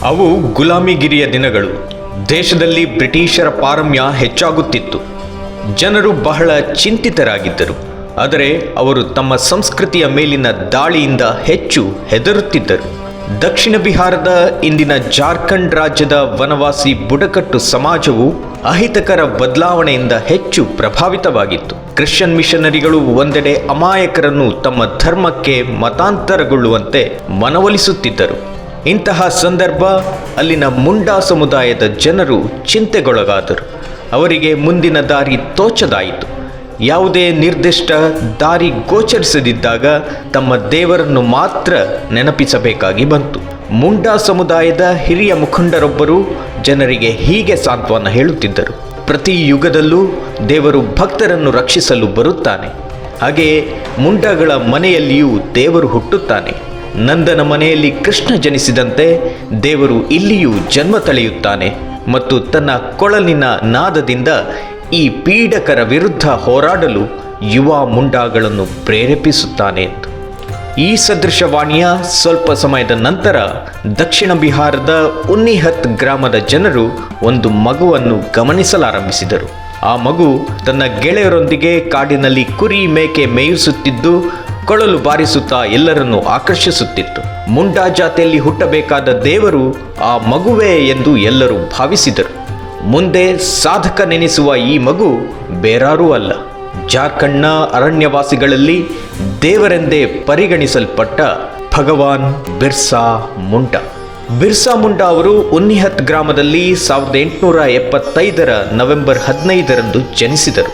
ಅವು ಗುಲಾಮಿಗಿರಿಯ ದಿನಗಳು. ದೇಶದಲ್ಲಿ ಬ್ರಿಟಿಷರ ಪಾರಮ್ಯ ಹೆಚ್ಚಾಗುತ್ತಿತ್ತು. ಜನರು ಬಹಳ ಚಿಂತಿತರಾಗಿದ್ದರು. ಆದರೆ ಅವರು ತಮ್ಮ ಸಂಸ್ಕೃತಿಯ ಮೇಲಿನ ದಾಳಿಯಿಂದ ಹೆಚ್ಚು ಹೆದರುತ್ತಿದ್ದರು. ದಕ್ಷಿಣ ಬಿಹಾರದ ಇಂದಿನ ಜಾರ್ಖಂಡ್ ರಾಜ್ಯದ ವನವಾಸಿ ಬುಡಕಟ್ಟು ಸಮಾಜವು ಅಹಿತಕರ ಬದಲಾವಣೆಯಿಂದ ಹೆಚ್ಚು ಪ್ರಭಾವಿತವಾಗಿತ್ತು. ಕ್ರಿಶ್ಚಿಯನ್ ಮಿಷನರಿಗಳು ಒಂದೆಡೆ ಅಮಾಯಕರನ್ನು ತಮ್ಮ ಧರ್ಮಕ್ಕೆ ಮತಾಂತರಗೊಳ್ಳುವಂತೆ ಮನವೊಲಿಸುತ್ತಿದ್ದರು. ಇಂತಹ ಸಂದರ್ಭ ಅಲ್ಲಿನ ಮುಂಡಾ ಸಮುದಾಯದ ಜನರು ಚಿಂತೆಗೊಳಗಾದರು. ಅವರಿಗೆ ಮುಂದಿನ ದಾರಿ ತೋಚದಾಯಿತು. ಯಾವುದೇ ನಿರ್ದಿಷ್ಟ ದಾರಿ ಗೋಚರಿಸದಿದ್ದಾಗ ತಮ್ಮ ದೇವರನ್ನು ಮಾತ್ರ ನೆನಪಿಸಬೇಕಾಗಿ ಬಂತು. ಮುಂಡಾ ಸಮುದಾಯದ ಹಿರಿಯ ಮುಖಂಡರೊಬ್ಬರು ಜನರಿಗೆ ಹೀಗೆ ಸಾಂತ್ವನ ಹೇಳುತ್ತಿದ್ದರು. ಪ್ರತಿ ಯುಗದಲ್ಲೂ ದೇವರು ಭಕ್ತರನ್ನು ರಕ್ಷಿಸಲು ಬರುತ್ತಾನೆ. ಹಾಗೆಯೇ ಮುಂಡಾಗಳ ಮನೆಯಲ್ಲಿಯೂ ದೇವರು ಹುಟ್ಟುತ್ತಾನೆ. ನಂದನ ಮನೆಯಲ್ಲಿ ಕೃಷ್ಣ ಜನಿಸಿದಂತೆ ದೇವರು ಇಲ್ಲಿಯೂ ಜನ್ಮ ತಳೆಯುತ್ತಾನೆ ಮತ್ತು ತನ್ನ ಕೊಳಲಿನ ನಾದದಿಂದ ಈ ಪೀಡಕರ ವಿರುದ್ಧ ಹೋರಾಡಲು ಯುವ ಮುಂಡಾಗಳನ್ನು ಪ್ರೇರೇಪಿಸುತ್ತಾನೆ ಎಂದು. ಈ ಸದೃಶವಾಣಿಯ ಸ್ವಲ್ಪ ಸಮಯದ ನಂತರ ದಕ್ಷಿಣ ಬಿಹಾರದ ಉನ್ನಿಹತ್ ಗ್ರಾಮದ ಜನರು ಒಂದು ಮಗುವನ್ನು ಗಮನಿಸಲಾರಂಭಿಸಿದರು. ಆ ಮಗು ತನ್ನ ಗೆಳೆಯರೊಂದಿಗೆ ಕಾಡಿನಲ್ಲಿ ಕುರಿ ಮೇಕೆ ಮೇಯಿಸುತ್ತಿದ್ದು ಕೊಳಲು ಬಾರಿಸುತ್ತಾ ಎಲ್ಲರನ್ನೂ ಆಕರ್ಷಿಸುತ್ತಿತ್ತು. ಮುಂಡಾ ಜಾತಿಯಲ್ಲಿ ಹುಟ್ಟಬೇಕಾದ ದೇವರು ಆ ಮಗುವೇ ಎಂದು ಎಲ್ಲರೂ ಭಾವಿಸಿದರು. ಮುಂದೆ ಸಾಧಕನೆನಿಸುವ ಈ ಮಗು ಬೇರಾರೂ ಅಲ್ಲ, ಜಾರ್ಖಂಡ್ನ ಅರಣ್ಯವಾಸಿಗಳಲ್ಲಿ ದೇವರೆಂದೇ ಪರಿಗಣಿಸಲ್ಪಟ್ಟ ಭಗವಾನ್ ಬಿರ್ಸಾ ಮುಂಡಾ. ಬಿರ್ಸಾ ಮುಂಡಾ ಅವರು ಉನ್ನಿಹತ್ ಗ್ರಾಮದಲ್ಲಿ 1875 ನವೆಂಬರ್ 15 ಜನಿಸಿದರು.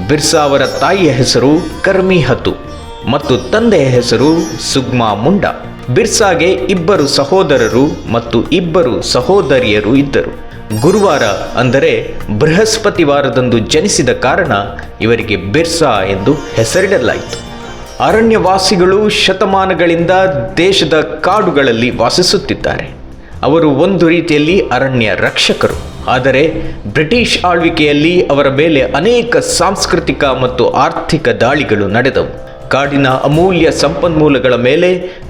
ಬಿರ್ಸಾ ಅವರ ತಾಯಿಯ ಹೆಸರು ಕರ್ಮಿಹತು ಮತ್ತು ತಂದೆಯ ಹೆಸರು ಸುಗ್ಮಾ ಮುಂಡಾ. ಬಿರ್ಸಾಗೆ 2 ಸಹೋದರರು ಮತ್ತು 2 ಸಹೋದರಿಯರು ಇದ್ದರು. ಗುರುವಾರ ಅಂದರೆ ಬೃಹಸ್ಪತಿವಾರದಂದು ಜನಿಸಿದ ಕಾರಣ ಇವರಿಗೆ ಬಿರ್ಸಾ ಎಂದು ಹೆಸರಿಡಲಾಯಿತು. ಅರಣ್ಯವಾಸಿಗಳು ಶತಮಾನಗಳಿಂದ ದೇಶದ ಕಾಡುಗಳಲ್ಲಿ ವಾಸಿಸುತ್ತಿದ್ದಾರೆ. ಅವರು ಒಂದು ರೀತಿಯಲ್ಲಿ ಅರಣ್ಯ ರಕ್ಷಕರು. ಆದರೆ ಬ್ರಿಟಿಷ್ ಆಳ್ವಿಕೆಯಲ್ಲಿ ಅವರ ಮೇಲೆ ಅನೇಕ ಸಾಂಸ್ಕೃತಿಕ ಮತ್ತು ಆರ್ಥಿಕ ದಾಳಿಗಳು ನಡೆದವು. ಕಾಡಿನ ಅಮೂಲ್ಯ ಸಂಪನ್ಮೂಲಗಳ ಮೇಲೆ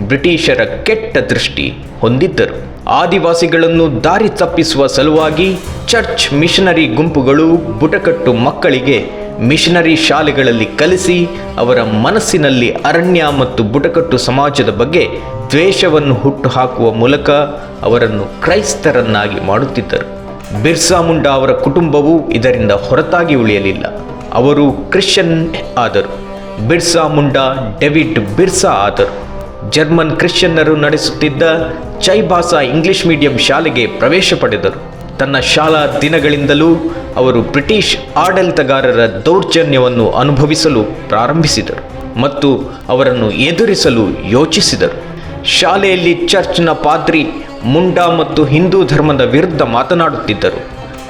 ಬ್ರಿಟಿಷರ ಕೆಟ್ಟ ದೃಷ್ಟಿ ಹೊಂದಿದ್ದರು. ಆದಿವಾಸಿಗಳನ್ನು ದಾರಿ ತಪ್ಪಿಸುವ ಸಲುವಾಗಿ ಚರ್ಚ್ ಮಿಷನರಿ ಗುಂಪುಗಳು ಬುಡಕಟ್ಟು ಮಕ್ಕಳಿಗೆ ಮಿಷನರಿ ಶಾಲೆಗಳಲ್ಲಿ ಕಲಿಸಿ ಅವರ ಮನಸ್ಸಿನಲ್ಲಿ ಅರಣ್ಯ ಮತ್ತು ಬುಡಕಟ್ಟು ಸಮಾಜದ ಬಗ್ಗೆ ದ್ವೇಷವನ್ನು ಹುಟ್ಟುಹಾಕುವ ಮೂಲಕ ಅವರನ್ನು ಕ್ರೈಸ್ತರನ್ನಾಗಿ ಮಾಡುತ್ತಿದ್ದರು. ಬಿರ್ಸಾ ಮುಂಡಾ ಅವರ ಕುಟುಂಬವು ಇದರಿಂದ ಹೊರತಾಗಿ ಉಳಿಯಲಿಲ್ಲ. ಅವರು ಕ್ರಿಶ್ಚಿಯನ್ ಆದರು. ಬಿರ್ಸಾ ಮುಂಡಾ ಡೇವಿಡ್ ಬಿರ್ಸಾ ಆದರು. ಜರ್ಮನ್ ಕ್ರಿಶ್ಚಿಯನ್ನರು ನಡೆಸುತ್ತಿದ್ದ ಚೈಬಾಸಾ ಇಂಗ್ಲಿಷ್ ಮೀಡಿಯಂ ಶಾಲೆಗೆ ಪ್ರವೇಶ ಪಡೆದರು. ತನ್ನ ಶಾಲಾ ದಿನಗಳಿಂದಲೂ ಅವರು ಬ್ರಿಟಿಷ್ ಆಡಳಿತಗಾರರ ದೌರ್ಜನ್ಯವನ್ನು ಅನುಭವಿಸಲು ಪ್ರಾರಂಭಿಸಿದರು ಮತ್ತು ಅವರನ್ನು ಎದುರಿಸಲು ಯೋಚಿಸಿದರು. ಶಾಲೆಯಲ್ಲಿ ಚರ್ಚ್ನ ಪಾದ್ರಿ ಮುಂಡಾ ಮತ್ತು ಹಿಂದೂ ಧರ್ಮದ ವಿರುದ್ಧ ಮಾತನಾಡುತ್ತಿದ್ದರು.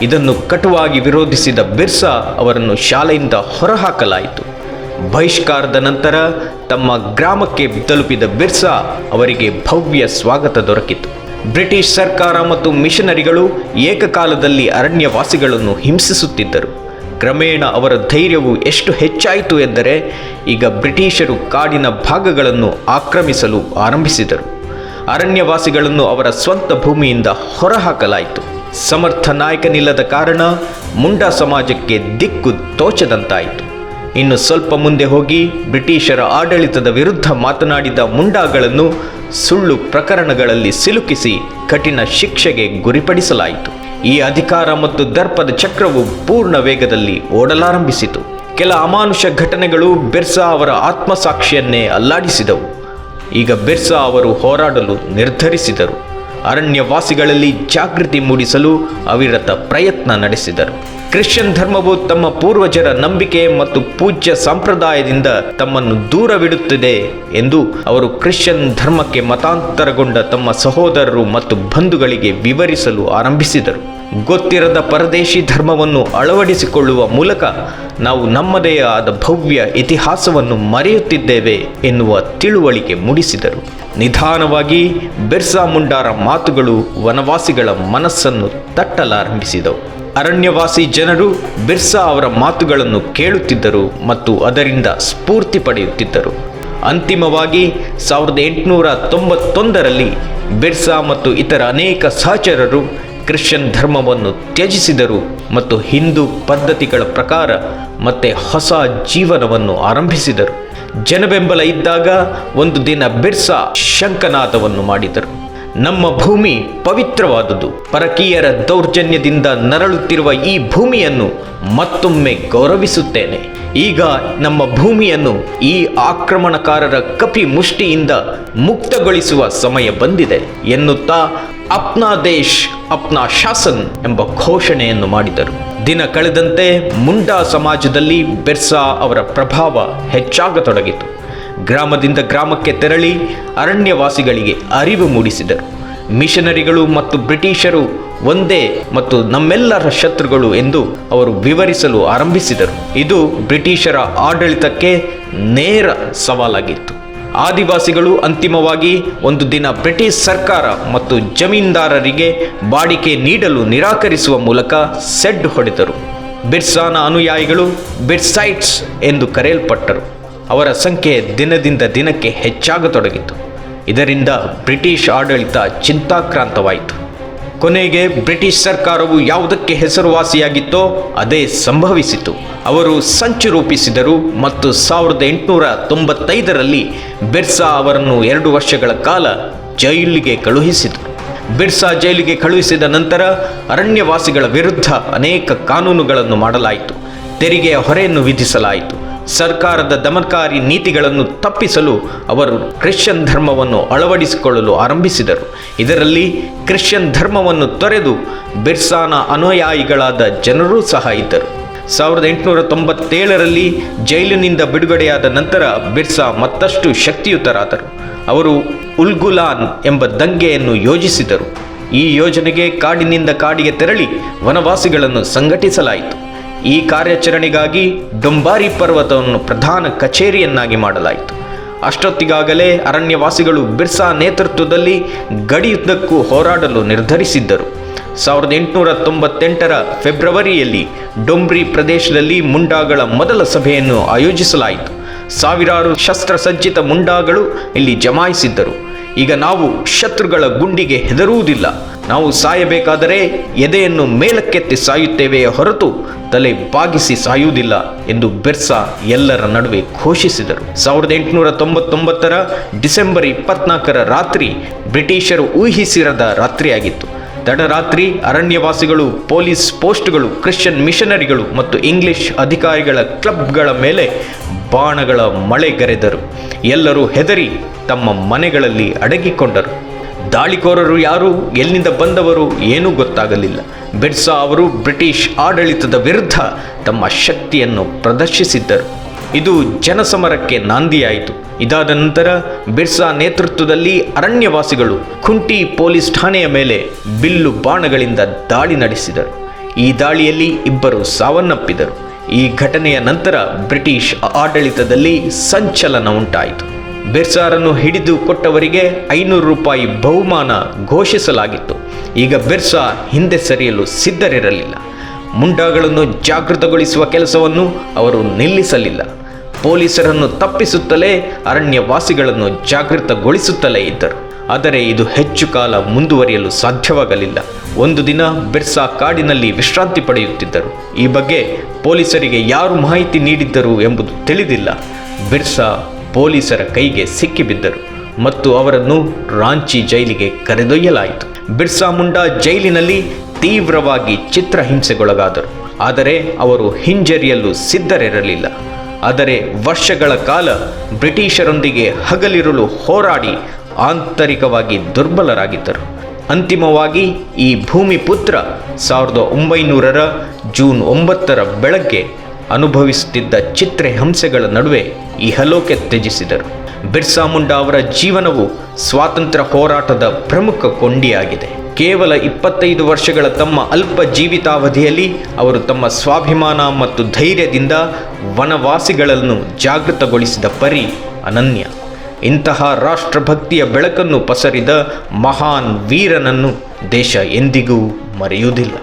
ಇದನ್ನು ಕಟುವಾಗಿ ವಿರೋಧಿಸಿದ ಬಿರ್ಸಾ ಅವರನ್ನು ಶಾಲೆಯಿಂದ ಹೊರಹಾಕಲಾಯಿತು. ಬಹಿಷ್ಕಾರದ ನಂತರ ತಮ್ಮ ಗ್ರಾಮಕ್ಕೆ ತಲುಪಿದ ಬಿರ್ಸಾ ಅವರಿಗೆ ಭವ್ಯ ಸ್ವಾಗತ ದೊರಕಿತು. ಬ್ರಿಟಿಷ್ ಸರ್ಕಾರ ಮತ್ತು ಮಿಷನರಿಗಳು ಏಕಕಾಲದಲ್ಲಿ ಅರಣ್ಯವಾಸಿಗಳನ್ನು ಹಿಂಸಿಸುತ್ತಿದ್ದರು. ಕ್ರಮೇಣ ಅವರ ಧೈರ್ಯವು ಎಷ್ಟು ಹೆಚ್ಚಾಯಿತು ಎಂದರೆ ಈಗ ಬ್ರಿಟಿಷರು ಕಾಡಿನ ಭಾಗಗಳನ್ನು ಆಕ್ರಮಿಸಲು ಆರಂಭಿಸಿದರು. ಅರಣ್ಯವಾಸಿಗಳನ್ನು ಅವರ ಸ್ವಂತ ಭೂಮಿಯಿಂದ ಹೊರಹಾಕಲಾಯಿತು. ಸಮರ್ಥ ನಾಯಕನಿಲ್ಲದ ಕಾರಣ ಮುಂಡಾ ಸಮಾಜಕ್ಕೆ ದಿಕ್ಕು ತೋಚದಂತಾಯಿತು. ಇನ್ನು ಸ್ವಲ್ಪ ಮುಂದೆ ಹೋಗಿ ಬ್ರಿಟಿಷರ ಆಡಳಿತದ ವಿರುದ್ಧ ಮಾತನಾಡಿದ ಮುಂಡಾಗಳನ್ನು ಸುಳ್ಳು ಪ್ರಕರಣಗಳಲ್ಲಿ ಸಿಲುಕಿಸಿ ಕಠಿಣ ಶಿಕ್ಷೆಗೆ ಗುರಿಪಡಿಸಲಾಯಿತು. ಈ ಅಧಿಕಾರ ಮತ್ತು ದರ್ಪದ ಚಕ್ರವು ಪೂರ್ಣ ವೇಗದಲ್ಲಿ ಓಡಲಾರಂಭಿಸಿತು. ಕೆಲ ಅಮಾನುಷ ಘಟನೆಗಳು ಬಿರ್ಸಾ ಅವರ ಆತ್ಮಸಾಕ್ಷಿಯನ್ನೇ ಅಲ್ಲಾಡಿಸಿದವು. ಈಗ ಬಿರ್ಸಾ ಅವರು ಹೋರಾಡಲು ನಿರ್ಧರಿಸಿದರು. ಅರಣ್ಯವಾಸಿಗಳಲ್ಲಿ ಜಾಗೃತಿ ಮೂಡಿಸಲು ಅವಿರತ ಪ್ರಯತ್ನ ನಡೆಸಿದರು. ಕ್ರಿಶ್ಚಿಯನ್ ಧರ್ಮವು ತಮ್ಮ ಪೂರ್ವಜರ ನಂಬಿಕೆ ಮತ್ತು ಪೂಜ್ಯ ಸಂಪ್ರದಾಯದಿಂದ ತಮ್ಮನ್ನು ದೂರವಿಡುತ್ತಿದೆ ಎಂದು ಅವರು ಕ್ರಿಶ್ಚಿಯನ್ ಧರ್ಮಕ್ಕೆ ಮತಾಂತರಗೊಂಡ ತಮ್ಮ ಸಹೋದರರು ಮತ್ತು ಬಂಧುಗಳಿಗೆ ವಿವರಿಸಲು ಆರಂಭಿಸಿದರು. ಗೊತ್ತಿರದ ಪರದೇಶಿ ಧರ್ಮವನ್ನು ಅಳವಡಿಸಿಕೊಳ್ಳುವ ಮೂಲಕ ನಾವು ನಮ್ಮದೇ ಆದ ಭವ್ಯ ಇತಿಹಾಸವನ್ನು ಮರೆಯುತ್ತಿದ್ದೇವೆ ಎನ್ನುವ ತಿಳುವಳಿಕೆ ಮೂಡಿಸಿದರು. ನಿಧಾನವಾಗಿ ಬಿರ್ಸಾ ಮುಂಡಾರ ಮಾತುಗಳು ವನವಾಸಿಗಳ ಮನಸ್ಸನ್ನು ತಟ್ಟಲಾರಂಭಿಸಿದವು. ಅರಣ್ಯವಾಸಿ ಜನರು ಬಿರ್ಸಾ ಅವರ ಮಾತುಗಳನ್ನು ಕೇಳುತ್ತಿದ್ದರು ಮತ್ತು ಅದರಿಂದ ಸ್ಫೂರ್ತಿ ಪಡೆಯುತ್ತಿದ್ದರು. ಅಂತಿಮವಾಗಿ 1891 ಬಿರ್ಸಾ ಮತ್ತು ಇತರ ಅನೇಕ ಸಹಚರರು ಕ್ರಿಶ್ಚಿಯನ್ ಧರ್ಮವನ್ನು ತ್ಯಜಿಸಿದರು ಮತ್ತು ಹಿಂದೂ ಪದ್ಧತಿಗಳ ಪ್ರಕಾರ ಮತ್ತೆ ಹೊಸ ಜೀವನವನ್ನು ಆರಂಭಿಸಿದರು. ಜನಬೆಂಬಲ ಇದ್ದಾಗ ಒಂದು ದಿನ ಬಿರ್ಸಾ ಶಂಖನಾದವನ್ನು ಮಾಡಿದರು. ನಮ್ಮ ಭೂಮಿ ಪವಿತ್ರವಾದುದು. ಪರಕೀಯರ ದೌರ್ಜನ್ಯದಿಂದ ನರಳುತ್ತಿರುವ ಈ ಭೂಮಿಯನ್ನು ಮತ್ತೊಮ್ಮೆ ಗೌರವಿಸುತ್ತೇನೆ. ಈಗ ನಮ್ಮ ಭೂಮಿಯನ್ನು ಈ ಆಕ್ರಮಣಕಾರರ ಕಪಿ ಮುಷ್ಟಿಯಿಂದ ಮುಕ್ತಗೊಳಿಸುವ ಸಮಯ ಬಂದಿದೆ ಎನ್ನುತ್ತಾ ಅಪ್ನಾ ದೇಶ್ ಅಪ್ನಾ ಶಾಸನ್ ಎಂಬ ಘೋಷಣೆಯನ್ನು ಮಾಡಿದರು. ದಿನ ಕಳೆದಂತೆ ಮುಂಡಾ ಸಮಾಜದಲ್ಲಿ ಬಿರ್ಸಾ ಅವರ ಪ್ರಭಾವ ಹೆಚ್ಚಾಗತೊಡಗಿತು. ಗ್ರಾಮದಿಂದ ಗ್ರಾಮಕ್ಕೆ ತೆರಳಿ ಅರಣ್ಯವಾಸಿಗಳಿಗೆ ಅರಿವು ಮೂಡಿಸಿದರು. ಮಿಷನರಿಗಳು ಮತ್ತು ಬ್ರಿಟಿಷರು ಒಂದೇ ಮತ್ತು ನಮ್ಮೆಲ್ಲರ ಶತ್ರುಗಳು ಎಂದು ಅವರು ವಿವರಿಸಲು ಆರಂಭಿಸಿದರು. ಇದು ಬ್ರಿಟಿಷರ ಆಡಳಿತಕ್ಕೆ ನೇರ ಸವಾಲಾಗಿತ್ತು. ಆದಿವಾಸಿಗಳು ಅಂತಿಮವಾಗಿ ಒಂದು ದಿನ ಬ್ರಿಟಿಷ್ ಸರ್ಕಾರ ಮತ್ತು ಜಮೀನ್ದಾರರಿಗೆ ಬಾಡಿಗೆ ನೀಡಲು ನಿರಾಕರಿಸುವ ಮೂಲಕ ಸೆಡ್ ಹೊಡೆದರು. ಬಿರ್ಸಾನ ಅನುಯಾಯಿಗಳು ಬಿರ್ಸೈಟ್ಸ್ ಎಂದು ಕರೆಯಲ್ಪಟ್ಟರು. ಅವರ ಸಂಖ್ಯೆ ದಿನದಿಂದ ದಿನಕ್ಕೆ ಹೆಚ್ಚಾಗತೊಡಗಿತು. ಇದರಿಂದ ಬ್ರಿಟಿಷ್ ಆಡಳಿತ ಚಿಂತಾಕ್ರಾಂತವಾಯಿತು. ಕೊನೆಗೆ ಬ್ರಿಟಿಷ್ ಸರ್ಕಾರವು ಯಾವುದಕ್ಕೆ ಹೆಸರುವಾಸಿಯಾಗಿತ್ತೋ ಅದೇ ಸಂಭವಿಸಿತು. ಅವರು ಸಂಚು ರೂಪಿಸಿದರು ಮತ್ತು 1895ರಲ್ಲಿ ಬಿರ್ಸಾ ಅವರನ್ನು 2 ವರ್ಷಗಳ ಕಾಲ ಜೈಲಿಗೆ ಕಳುಹಿಸಿದರು. ಬಿರ್ಸಾ ಜೈಲಿಗೆ ಕಳುಹಿಸಿದ ನಂತರ ಅರಣ್ಯವಾಸಿಗಳ ವಿರುದ್ಧ ಅನೇಕ ಕಾನೂನುಗಳನ್ನು ಮಾಡಲಾಯಿತು. ತೆರಿಗೆಯ ಹೊರೆಯನ್ನು ವಿಧಿಸಲಾಯಿತು. ಸರ್ಕಾರದ ದಮನಕಾರಿ ನೀತಿಗಳನ್ನು ತಪ್ಪಿಸಲು ಅವರು ಕ್ರಿಶ್ಚಿಯನ್ ಧರ್ಮವನ್ನು ಅಳವಡಿಸಿಕೊಳ್ಳಲು ಆರಂಭಿಸಿದರು. ಇದರಲ್ಲಿ ಕ್ರಿಶ್ಚಿಯನ್ ಧರ್ಮವನ್ನು ತೊರೆದು ಬಿರ್ಸಾನ ಅನುಯಾಯಿಗಳಾದ ಜನರೂ ಸಹ ಇದ್ದರು. 1897ರಲ್ಲಿ ಜೈಲಿನಿಂದ ಬಿಡುಗಡೆಯಾದ ನಂತರ ಬಿರ್ಸಾ ಮತ್ತಷ್ಟು ಶಕ್ತಿಯುತರಾದರು. ಅವರು ಉಲ್ಗುಲಾನ್ ಎಂಬ ದಂಗೆಯನ್ನು ಯೋಜಿಸಿದರು. ಈ ಯೋಜನೆಗೆ ಕಾಡಿನಿಂದ ಕಾಡಿಗೆ ತೆರಳಿ ವನವಾಸಿಗಳನ್ನು ಸಂಘಟಿಸಲಾಯಿತು. ಈ ಕಾರ್ಯಾಚರಣೆಗಾಗಿ ಡೊಂಬಾರಿ ಪರ್ವತವನ್ನು ಪ್ರಧಾನ ಕಚೇರಿಯನ್ನಾಗಿ ಮಾಡಲಾಯಿತು. ಅಷ್ಟೊತ್ತಿಗಾಗಲೇ ಅರಣ್ಯವಾಸಿಗಳು ಬಿರ್ಸಾ ನೇತೃತ್ವದಲ್ಲಿ ಗಡಿಯುದ್ದಕ್ಕೂ ಹೋರಾಡಲು ನಿರ್ಧರಿಸಿದ್ದರು. 1898ರ ಫೆಬ್ರವರಿಯಲ್ಲಿ ಡೊಂಬ್ರಿ ಪ್ರದೇಶದಲ್ಲಿ ಮುಂಡಾಗಳ ಮೊದಲ ಸಭೆಯನ್ನು ಆಯೋಜಿಸಲಾಯಿತು. ಸಾವಿರಾರು ಶಸ್ತ್ರಸಜ್ಜಿತ ಮುಂಡಾಗಳು ಇಲ್ಲಿ ಜಮಾಯಿಸಿದ್ದರು. ಈಗ ನಾವು ಶತ್ರುಗಳ ಗುಂಡಿಗೆ ಹೆದರುವುದಿಲ್ಲ. ನಾವು ಸಾಯಬೇಕಾದರೆ ಎದೆಯನ್ನು ಮೇಲಕ್ಕೆತ್ತಿ ಸಾಯುತ್ತೇವೆಯೇ ಹೊರತು ತಲೆ ಬಾಗಿಸಿ ಸಾಯುವುದಿಲ್ಲ ಎಂದು ಬಿರ್ಸಾ ಎಲ್ಲರ ನಡುವೆ ಘೋಷಿಸಿದರು. 1899ರ ಡಿಸೆಂಬರ್ 24ರ ರಾತ್ರಿ ಬ್ರಿಟಿಷರು ಊಹಿಸಿರದ ರಾತ್ರಿಯಾಗಿತ್ತು. ತಡರಾತ್ರಿ ಅರಣ್ಯವಾಸಿಗಳು, ಪೊಲೀಸ್ ಪೋಸ್ಟ್ಗಳು, ಕ್ರಿಶ್ಚಿಯನ್ ಮಿಷನರಿಗಳು ಮತ್ತು ಇಂಗ್ಲಿಷ್ ಅಧಿಕಾರಿಗಳ ಕ್ಲಬ್ಗಳ ಮೇಲೆ ಬಾಣಗಳ ಮಳೆಗರೆದರು. ಎಲ್ಲರೂ ಹೆದರಿ ತಮ್ಮ ಮನೆಗಳಲ್ಲಿ ಅಡಗಿಕೊಂಡರು. ದಾಳಿಕೋರರು ಯಾರು, ಎಲ್ಲಿಂದ ಬಂದವರು ಏನೂ ಗೊತ್ತಾಗಲಿಲ್ಲ. ಬಿರ್ಸಾ ಅವರು ಬ್ರಿಟಿಷ್ ಆಡಳಿತದ ವಿರುದ್ಧ ತಮ್ಮ ಶಕ್ತಿಯನ್ನು ಪ್ರದರ್ಶಿಸಿದ್ದರು. ಇದು ಜನಸಮರಕ್ಕೆ ನಾಂದಿಯಾಯಿತು. ಇದಾದ ನಂತರ ಬಿರ್ಸಾ ನೇತೃತ್ವದಲ್ಲಿ ಅರಣ್ಯವಾಸಿಗಳು ಖುಂಟಿ ಪೊಲೀಸ್ ಠಾಣೆಯ ಮೇಲೆ ಬಿಲ್ಲು ಬಾಣಗಳಿಂದ ದಾಳಿ ನಡೆಸಿದರು. ಈ ದಾಳಿಯಲ್ಲಿ 2 ಸಾವನ್ನಪ್ಪಿದರು. ಈ ಘಟನೆಯ ನಂತರ ಬ್ರಿಟಿಷ್ ಆಡಳಿತದಲ್ಲಿ ಸಂಚಲನ ಉಂಟಾಯಿತು. ಬಿರ್ಸಾರನ್ನು ಹಿಡಿದು ಕೊಟ್ಟವರಿಗೆ 500 ರೂಪಾಯಿ ಬಹುಮಾನ ಘೋಷಿಸಲಾಗಿತ್ತು. ಈಗ ಬಿರ್ಸಾ ಹಿಂದೆ ಸರಿಯಲು ಸಿದ್ಧರಿರಲಿಲ್ಲ. ಮುಂಡಾಗಳನ್ನು ಜಾಗೃತಗೊಳಿಸುವ ಕೆಲಸವನ್ನು ಅವರು ನಿಲ್ಲಿಸಲಿಲ್ಲ. ಪೊಲೀಸರನ್ನು ತಪ್ಪಿಸುತ್ತಲೇ ಅರಣ್ಯವಾಸಿಗಳನ್ನು ಜಾಗೃತಗೊಳಿಸುತ್ತಲೇ ಇದ್ದರು. ಆದರೆ ಇದು ಹೆಚ್ಚು ಕಾಲ ಮುಂದುವರಿಯಲು ಸಾಧ್ಯವಾಗಲಿಲ್ಲ. ಒಂದು ದಿನ ಬಿರ್ಸಾ ಕಾಡಿನಲ್ಲಿ ವಿಶ್ರಾಂತಿ ಪಡೆಯುತ್ತಿದ್ದರು. ಈ ಬಗ್ಗೆ ಪೊಲೀಸರಿಗೆ ಯಾರು ಮಾಹಿತಿ ನೀಡಿದ್ದರು ಎಂಬುದು ತಿಳಿದಿಲ್ಲ. ಬಿರ್ಸಾ ಪೊಲೀಸರ ಕೈಗೆ ಸಿಕ್ಕಿಬಿದ್ದರು ಮತ್ತು ಅವರನ್ನು ರಾಂಚಿ ಜೈಲಿಗೆ ಕರೆದೊಯ್ಯಲಾಯಿತು. ಬಿರ್ಸಾ ಮುಂಡಾ ಜೈಲಿನಲ್ಲಿ ತೀವ್ರವಾಗಿ ಚಿತ್ರಹಿಂಸೆಗೊಳಗಾದರು. ಆದರೆ ಅವರು ಹಿಂಜರಿಯಲು ಸಿದ್ಧರಿರಲಿಲ್ಲ. ಆದರೆ ವರ್ಷಗಳ ಕಾಲ ಬ್ರಿಟಿಷರೊಂದಿಗೆ ಹಗಲಿರುಳು ಹೋರಾಡಿ ಆಂತರಿಕವಾಗಿ ದುರ್ಬಲರಾಗಿದ್ದರು. ಅಂತಿಮವಾಗಿ ಈ ಭೂಮಿ ಪುತ್ರ 1900ರ ಜೂನ್ 9ರ ಬೆಳಗ್ಗೆ ಅನುಭವಿಸುತ್ತಿದ್ದ ಚಿತ್ರಹಿಂಸೆಗಳ ನಡುವೆ ಇಹಲೋಕ ತ್ಯಜಿಸಿದರು. ಬಿರ್ಸಾ ಮುಂಡಾ ಅವರ ಜೀವನವು ಸ್ವಾತಂತ್ರ್ಯ ಹೋರಾಟದ ಪ್ರಮುಖ ಕೊಂಡಿಯಾಗಿದೆ. ಕೇವಲ 25 ವರ್ಷಗಳ ತಮ್ಮ ಅಲ್ಪ ಜೀವಿತಾವಧಿಯಲ್ಲಿ ಅವರು ತಮ್ಮ ಸ್ವಾಭಿಮಾನ ಮತ್ತು ಧೈರ್ಯದಿಂದ ವನವಾಸಿಗಳನ್ನು ಜಾಗೃತಗೊಳಿಸಿದ ಪರಿ ಅನನ್ಯ. ಇಂತಹ ರಾಷ್ಟ್ರಭಕ್ತಿಯ ಬೆಳಕನ್ನು ಪಸರಿದ ಮಹಾನ್ ವೀರನನ್ನು ದೇಶ ಎಂದಿಗೂ ಮರೆಯುವುದಿಲ್ಲ.